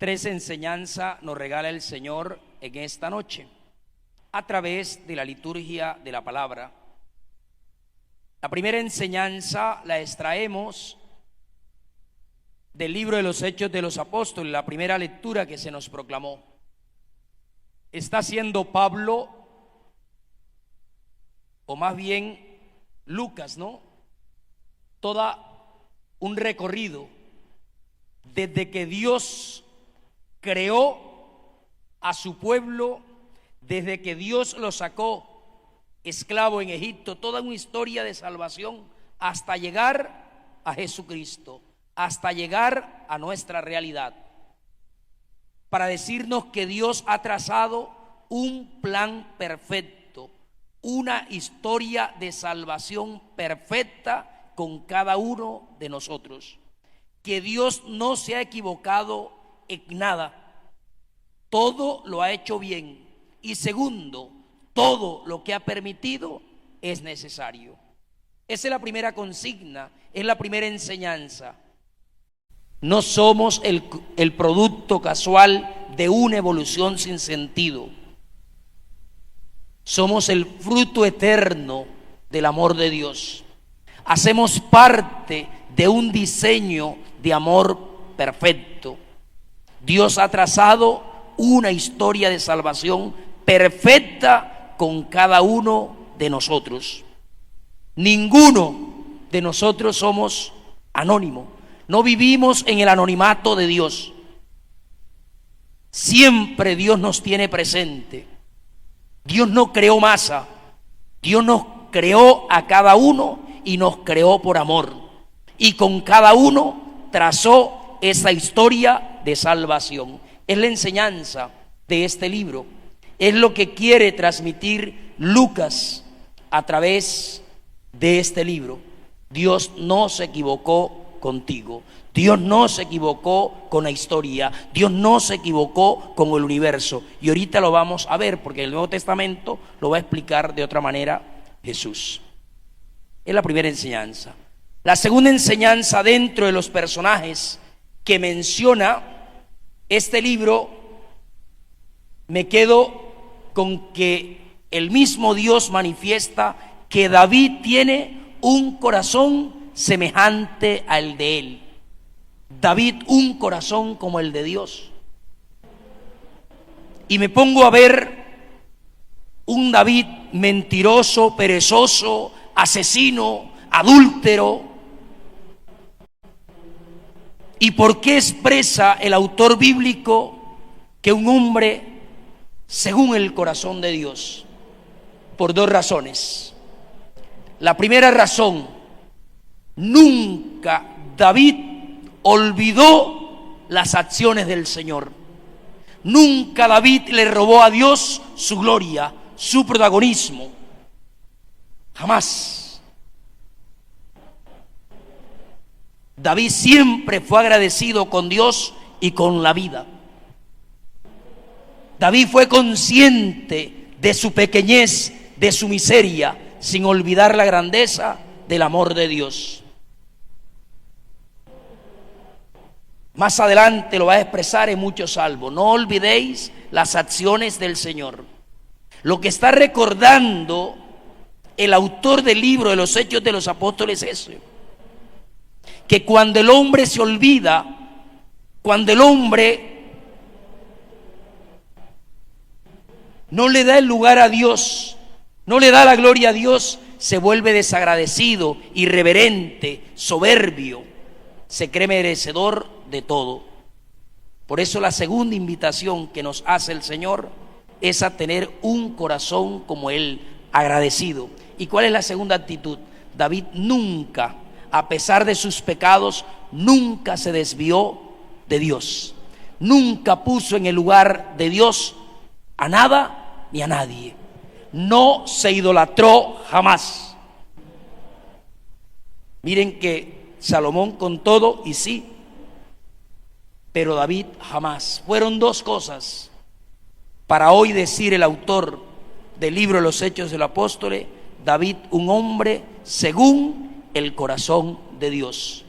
Tres enseñanzas nos regala el Señor en esta noche a través de la liturgia de la palabra. La primera enseñanza la extraemos del libro de los Hechos de los Apóstoles, la primera lectura que se nos proclamó. Está haciendo Pablo, o más bien Lucas, un recorrido desde que Dios creó a su pueblo, desde que Dios lo sacó esclavo en Egipto, toda una historia de salvación hasta llegar a Jesucristo, hasta llegar a nuestra realidad, para decirnos que Dios ha trazado un plan perfecto, una historia de salvación perfecta con cada uno de nosotros, que Dios no se ha equivocado en nada, todo lo ha hecho bien, y segundo, todo lo que ha permitido es necesario. Esa es la primera consigna, es la primera enseñanza. No somos el producto casual de una evolución sin sentido. Somos el fruto eterno del amor de Dios. Hacemos parte de un diseño de amor perfecto. Dios ha trazado una historia de salvación perfecta con cada uno de nosotros. Ninguno de nosotros somos anónimo. No vivimos en el anonimato de Dios. Siempre Dios nos tiene presente. Dios no creó masa. Dios nos creó a cada uno y nos creó por amor. Y con cada uno trazó esa historia de salvación. Es la enseñanza de este libro. Es lo que quiere transmitir Lucas a través de este libro. Dios no se equivocó contigo. Dios no se equivocó con la historia. Dios no se equivocó con el universo. Y ahorita lo vamos a ver, porque el Nuevo Testamento lo va a explicar de otra manera Jesús. Es la primera enseñanza. La segunda enseñanza dentro de los personajes que menciona este libro, me quedo con que el mismo Dios manifiesta que David tiene un corazón semejante al de él. David, un corazón como el de Dios. Y me pongo a ver un David mentiroso, perezoso, asesino, adúltero. ¿Y por qué expresa el autor bíblico que un hombre según el corazón de Dios? Por dos razones. La primera razón, nunca David olvidó las acciones del Señor. Nunca David le robó a Dios su gloria, su protagonismo. Jamás. David siempre fue agradecido con Dios y con la vida. David fue consciente de su pequeñez, de su miseria, sin olvidar la grandeza del amor de Dios. Más adelante lo va a expresar en muchos salmos. No olvidéis las acciones del Señor. Lo que está recordando el autor del libro de los Hechos de los Apóstoles es eso, que cuando el hombre se olvida, cuando el hombre no le da el lugar a Dios, no le da la gloria a Dios, se vuelve desagradecido, irreverente, soberbio, se cree merecedor de todo. Por eso la segunda invitación que nos hace el Señor es a tener un corazón como Él, agradecido. ¿Y cuál es la segunda actitud? David nunca, a pesar de sus pecados, nunca se desvió de Dios. Nunca puso en el lugar de Dios a nada ni a nadie. No se idolatró jamás. Miren que Salomón con todo y sí, pero David jamás. Fueron dos cosas para hoy decir el autor del libro de los Hechos del Apóstol: David, un hombre según el corazón de Dios,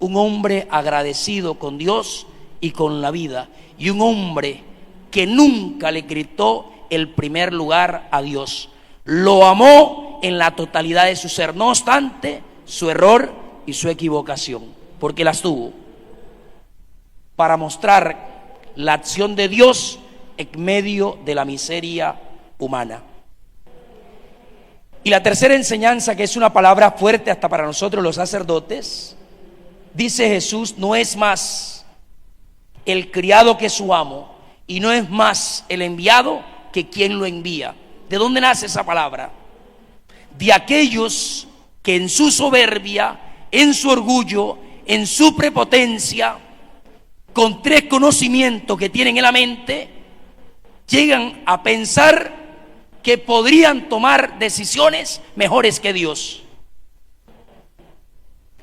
un hombre agradecido con Dios y con la vida, y un hombre que nunca le gritó el primer lugar a Dios. Lo amó en la totalidad de su ser, no obstante su error y su equivocación, porque las tuvo, para mostrar la acción de Dios en medio de la miseria humana. Y la tercera enseñanza, que es una palabra fuerte hasta para nosotros los sacerdotes, dice Jesús: no es más el criado que su amo, y no es más el enviado que quien lo envía. ¿De dónde nace esa palabra? De aquellos que en su soberbia, en su orgullo, en su prepotencia, con tres conocimientos que tienen en la mente, llegan a pensar que podrían tomar decisiones mejores que Dios.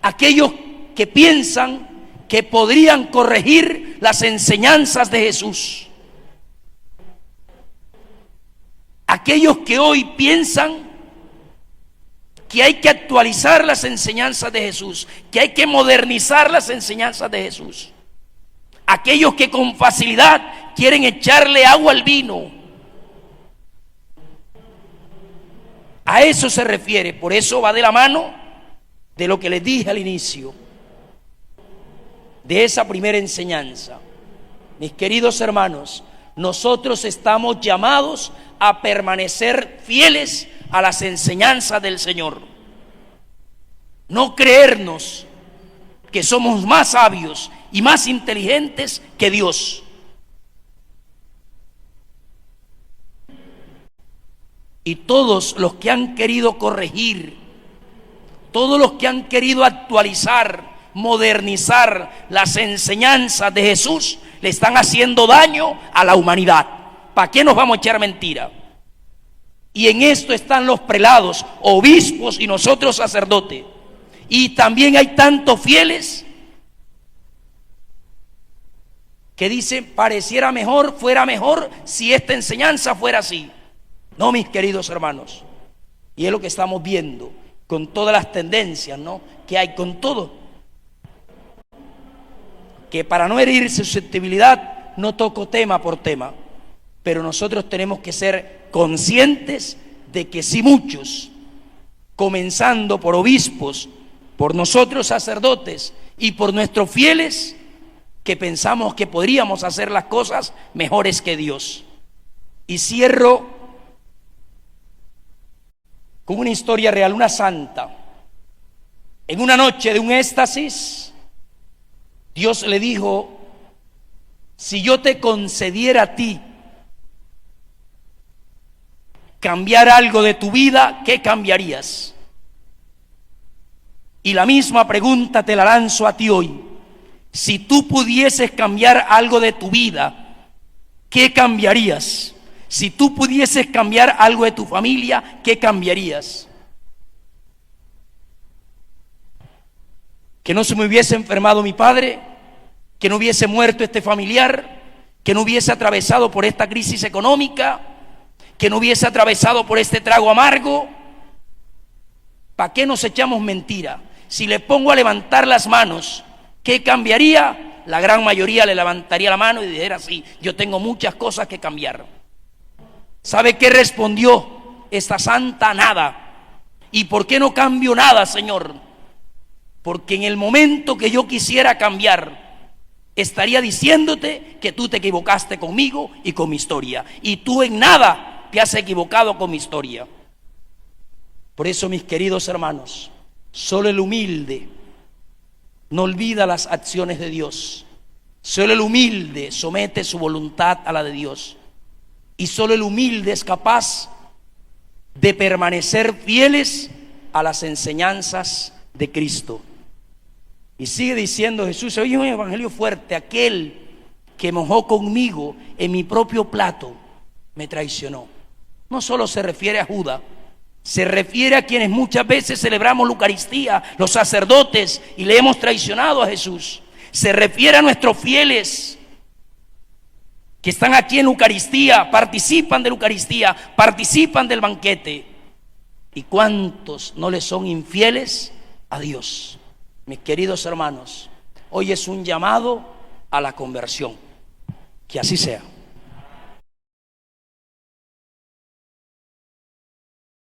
Aquellos que piensan que podrían corregir las enseñanzas de Jesús. Aquellos que hoy piensan que hay que actualizar las enseñanzas de Jesús, que hay que modernizar las enseñanzas de Jesús. Aquellos que con facilidad quieren echarle agua al vino. A eso se refiere. Por eso va de la mano de lo que les dije al inicio, de esa primera enseñanza. Mis queridos hermanos, nosotros estamos llamados a permanecer fieles a las enseñanzas del Señor. No creernos que somos más sabios y más inteligentes que Dios. Y todos los que han querido corregir, todos los que han querido actualizar, modernizar las enseñanzas de Jesús, le están haciendo daño a la humanidad. ¿Para qué nos vamos a echar mentira? Y en esto están los prelados, obispos y nosotros sacerdotes. Y también hay tantos fieles que dicen: pareciera mejor, fuera mejor si esta enseñanza fuera así. No, mis queridos hermanos, y es lo que estamos viendo con todas las tendencias, ¿no?, que hay, con todo, que para no herir susceptibilidad no toco tema por tema, pero nosotros tenemos que ser conscientes de que si muchos, comenzando por obispos, por nosotros sacerdotes y por nuestros fieles, que pensamos que podríamos hacer las cosas mejores que Dios. Y cierro con una historia real. Una santa, en una noche de un éxtasis, Dios le dijo: si yo te concediera a ti cambiar algo de tu vida, ¿qué cambiarías? Y la misma pregunta te la lanzo a ti hoy. Si tú pudieses cambiar algo de tu vida, ¿qué cambiarías? Si tú pudieses cambiar algo de tu familia, ¿qué cambiarías? Que no se me hubiese enfermado mi padre, que no hubiese muerto este familiar, que no hubiese atravesado por esta crisis económica, que no hubiese atravesado por este trago amargo. ¿Para qué nos echamos mentira? Si le pongo a levantar las manos, ¿qué cambiaría? La gran mayoría le levantaría la mano y dijera: sí, yo tengo muchas cosas que cambiar. ¿Sabe qué respondió esta santa? Nada. ¿Y por qué no cambio nada, Señor? Porque en el momento que yo quisiera cambiar, estaría diciéndote que tú te equivocaste conmigo y con mi historia. Y tú en nada te has equivocado con mi historia. Por eso, mis queridos hermanos, solo el humilde no olvida las acciones de Dios. Solo el humilde somete su voluntad a la de Dios. Y solo el humilde es capaz de permanecer fieles a las enseñanzas de Cristo. Y sigue diciendo Jesús, oye, un evangelio fuerte: aquel que mojó conmigo en mi propio plato me traicionó. No solo se refiere a Judas, se refiere a quienes muchas veces celebramos la Eucaristía, los sacerdotes, y le hemos traicionado a Jesús. Se refiere a nuestros fieles que están aquí en la Eucaristía, participan de la Eucaristía, participan del banquete. ¿Y cuántos no le son infieles a Dios? Mis queridos hermanos, hoy es un llamado a la conversión. Que así sea.